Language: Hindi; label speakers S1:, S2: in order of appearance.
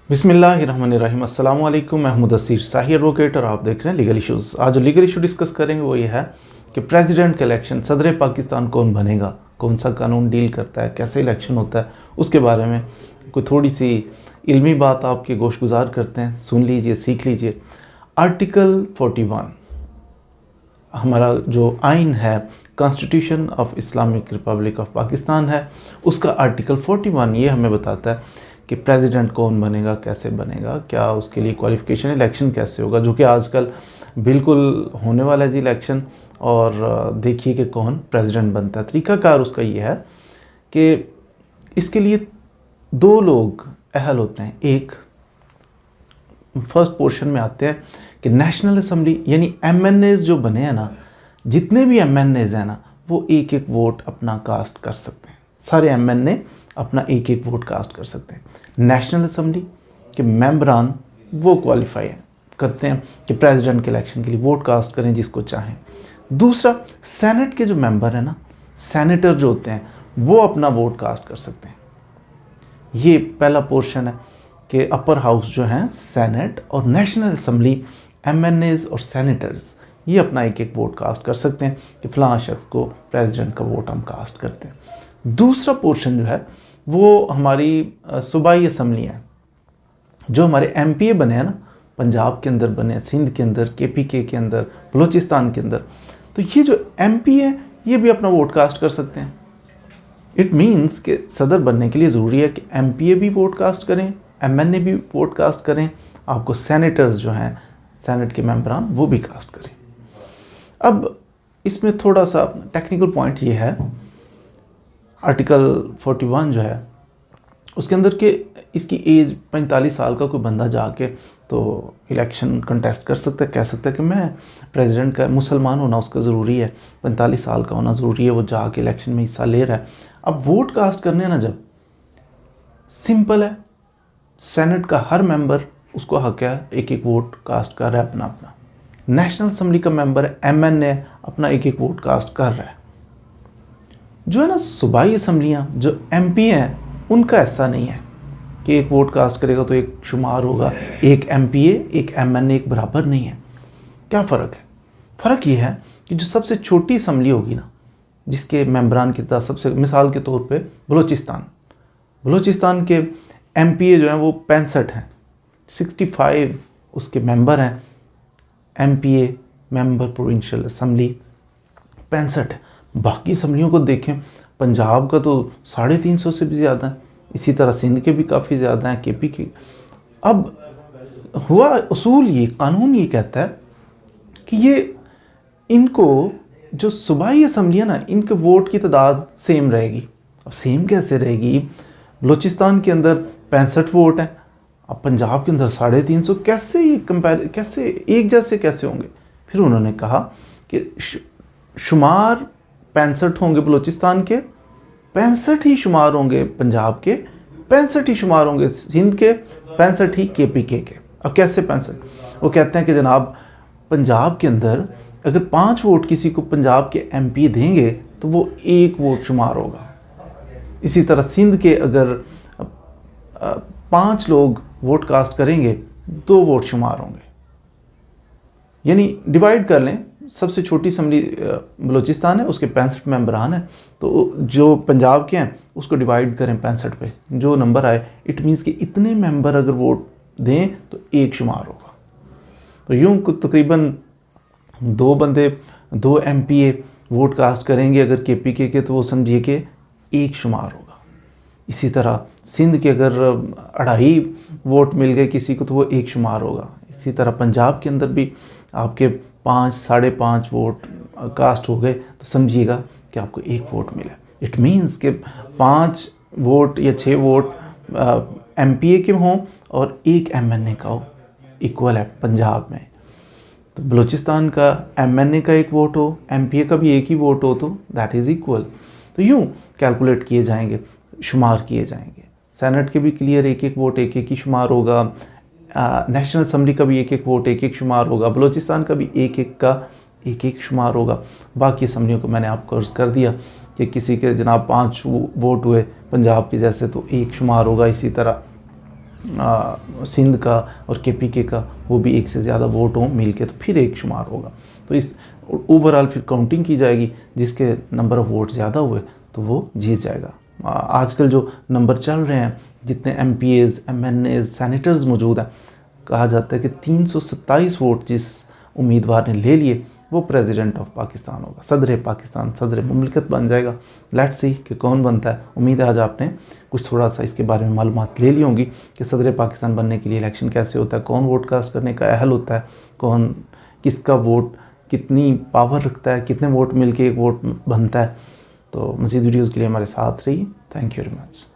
S1: बिस्मिल्लाहिर्रहमानिर्रहीम। अस्सलाम वालेकुम। मैं मुदस्सिर शाही एडवोकेट और आप देख रहे हैं लीगल इश्यूज़। आज जो लीगल इशू डिस्कस करेंगे वो ये है कि प्रेसिडेंट का इलेक्शन, सदर पाकिस्तान कौन बनेगा, कौन सा कानून डील करता है, कैसे इलेक्शन होता है, उसके बारे में कोई थोड़ी सी इल्मी बात आपके गोशगुजार करते हैं। सुन लीजिए, सीख लीजिए। आर्टिकल 41 हमारा जो आइन है, constitution of Islamic Republic of Pakistan है, उसका आर्टिकल 41 ये हमें बताता है कि प्रेसिडेंट कौन बनेगा, कैसे बनेगा, क्या उसके लिए क्वालिफ़िकेशन, इलेक्शन कैसे होगा, जो कि आजकल बिल्कुल होने वाला है जी इलेक्शन। और देखिए कि कौन प्रेसिडेंट बनता है। तरीक़ाकार उसका ये है कि इसके लिए दो लोग अहल होते हैं। एक फर्स्ट पोर्शन में आते हैं कि नेशनल असम्बली यानी MNAs जो बने हैं ना, जितने भी MNAs हैं ना, वो एक एक वोट अपना कास्ट कर सकते हैं। सारे MNA अपना एक एक वोट कास्ट कर सकते हैं। नेशनल असम्बली के मेंबरान वो क्वालिफाई करते हैं कि प्रेसिडेंट के इलेक्शन के लिए वोट कास्ट करें जिसको चाहें। दूसरा, सेनेट के जो मेंबर हैं ना, सेनेटर जो होते हैं, वो अपना वोट कास्ट कर सकते हैं। ये पहला पोर्शन है कि अपर हाउस जो हैं सेनेट और नेशनल असम्बली, MNAs और सेनेटर्स, ये अपना एक एक वोट कास्ट कर सकते हैं कि फ़लाँ शख्स को प्रेसिडेंट का वोट हम कास्ट करते हैं। दूसरा पोर्शन जो है वो हमारी सूबाई असम्बली है, जो हमारे MPA बने हैं ना, पंजाब के अंदर बने, सिंध के अंदर, KPK के अंदर, बलूचिस्तान के अंदर। तो ये जो MPA है ये भी अपना वोट कास्ट कर सकते हैं। इट मीन्स कि सदर बनने के लिए ज़रूरी है कि MPA भी वोट कास्ट करें, MNA भी वोट कास्ट करें, आपको सेनेटर्स जो हैं, सेनेट के मेंबरान, वो भी कास्ट करें। अब इसमें थोड़ा सा टेक्निकल पॉइंट ये है, आर्टिकल 41 जो है उसके अंदर के इसकी एज 45 साल का कोई बंदा जाके तो इलेक्शन कंटेस्ट कर सकता है, कह सकता है कि मैं प्रेसिडेंट का, मुसलमान होना उसका ज़रूरी है, 45 साल का होना ज़रूरी है, वो जाके इलेक्शन में हिस्सा ले रहा है। अब वोट कास्ट करने ना, जब सिंपल है, सेनेट का हर मेंबर उसको हक है, एक एक वोट कास्ट कर रहा है अपना अपना। नेशनल असम्बली का मेंबर है, MNA, अपना एक एक वोट कास्ट कर रहा है। जो है ना सूबाई असम्बलियाँ, जो MP हैं, उनका ऐसा नहीं है कि एक वोट कास्ट करेगा तो एक शुमार होगा, एक MPA एक MNA एक बराबर नहीं है। क्या फ़र्क है? फ़र्क ये है कि जो सबसे छोटी असम्बली होगी ना, जिसके मेंबरान की तादाद सबसे, मिसाल के तौर पे बलूचिस्तान के MPA जो हैं वो 65 हैं, 65 उसके मेंबर हैं। MPA मेंबर प्रोविंशियल असम्बली 65 है। बाकी असम्बलियों को देखें, पंजाब का तो 350 से भी ज़्यादा है, इसी तरह सिंध के भी काफ़ी ज़्यादा हैं, KPK। अब हुआ उसूल, ये कानून ये कहता है कि ये इनको जो सूबाई असम्बलियाँ ना, इनके वोट की तादाद सेम रहेगी। अब सेम कैसे रहेगी? बलूचिस्तान के अंदर 65 वोट हैं, अब पंजाब के अंदर 350, कैसे ये कैसे एक जैसे कैसे होंगे? फिर उन्होंने कहा कि शुमार 65 होंगे बलूचिस्तान के, 65 ही शुमार होंगे पंजाब के, 65 ही शुमार होंगे सिंध के, 65 ही KPK के। अब कैसे 65? वो कहते हैं कि जनाब पंजाब के अंदर अगर 5 वोट किसी को पंजाब के MP देंगे तो वो 1 वोट शुमार होगा। इसी तरह सिंध के अगर 5 लोग वोट कास्ट करेंगे 2 वोट शुमार होंगे। यानी डिवाइड कर लें, सबसे छोटी असम्बली बलूचिस्तान है, उसके 65 मेंबरान हैं, तो जो पंजाब के हैं उसको डिवाइड करें 65 पे, जो नंबर आए, इट मीन्स कि इतने मेंबर अगर वोट दें तो 1 शुमार होगा। तो यूँ तकरीबन 2 बंदे, 2 MPA वोट कास्ट करेंगे अगर KPK के, तो वो समझिए कि 1 शुमार होगा। इसी तरह सिंध के अगर 2.5 वोट मिल गए किसी को तो वो 1 शुमार होगा। इसी तरह पंजाब के अंदर भी आपके 5, 5.5 वोट कास्ट हो गए तो समझिएगा कि आपको 1 वोट मिला। इट मीन्स कि 5 वोट या 6 वोट MPA के हों और 1 MNA का हो, इक्वल है पंजाब में। तो बलूचिस्तान का MNA का 1 वोट हो, MPA का भी 1 ही वोट हो, तो दैट इज़ इक्वल। तो यूँ कैलकुलेट किए जाएंगे, शुमार किए जाएंगे। सेनेट के भी क्लियर, 1 वोट 1 ही शुमार होगा। नेशनल असम्बली का भी 1 वोट 1 शुमार होगा। बलूचिस्तान का भी 1 का 1 शुमार होगा। बाकी असम्बलियों को मैंने आपको अर्ज़ कर दिया कि किसी के जनाब 5 वोट हुए पंजाब के जैसे तो 1 शुमार होगा। इसी तरह सिंध का और केपीके का वो भी एक से ज़्यादा वोट हों मिल के, तो फिर एक शुमार होगा। तो इस ओवरऑल फिर काउंटिंग की जाएगी, जिसके नंबर ऑफ़ वोट ज़्यादा हुए तो वो जीत जाएगा। आजकल जो नंबर चल रहे हैं, जितने MPAs, MNAs, सेनेटर्स मौजूद हैं, कहा जाता है कि 327 वोट जिस उम्मीदवार ने ले लिए वो प्रेसिडेंट ऑफ पाकिस्तान होगा, सदर पाकिस्तान, सदर मुमलिकत बन जाएगा। लेट्स सी कि कौन बनता है। उम्मीद है आज आपने कुछ थोड़ा सा इसके बारे में मालूमात ले ली होंगी कि सदर पाकिस्तान बनने के लिए इलेक्शन कैसे होता है, कौन वोट कास्ट करने का अहल होता है, कौन किसका वोट कितनी पावर रखता है, कितने वोट मिल के एक वोट बनता है। तो मज़ीद वीडियोज़ के लिए हमारे साथ रहिए। Thank you very much.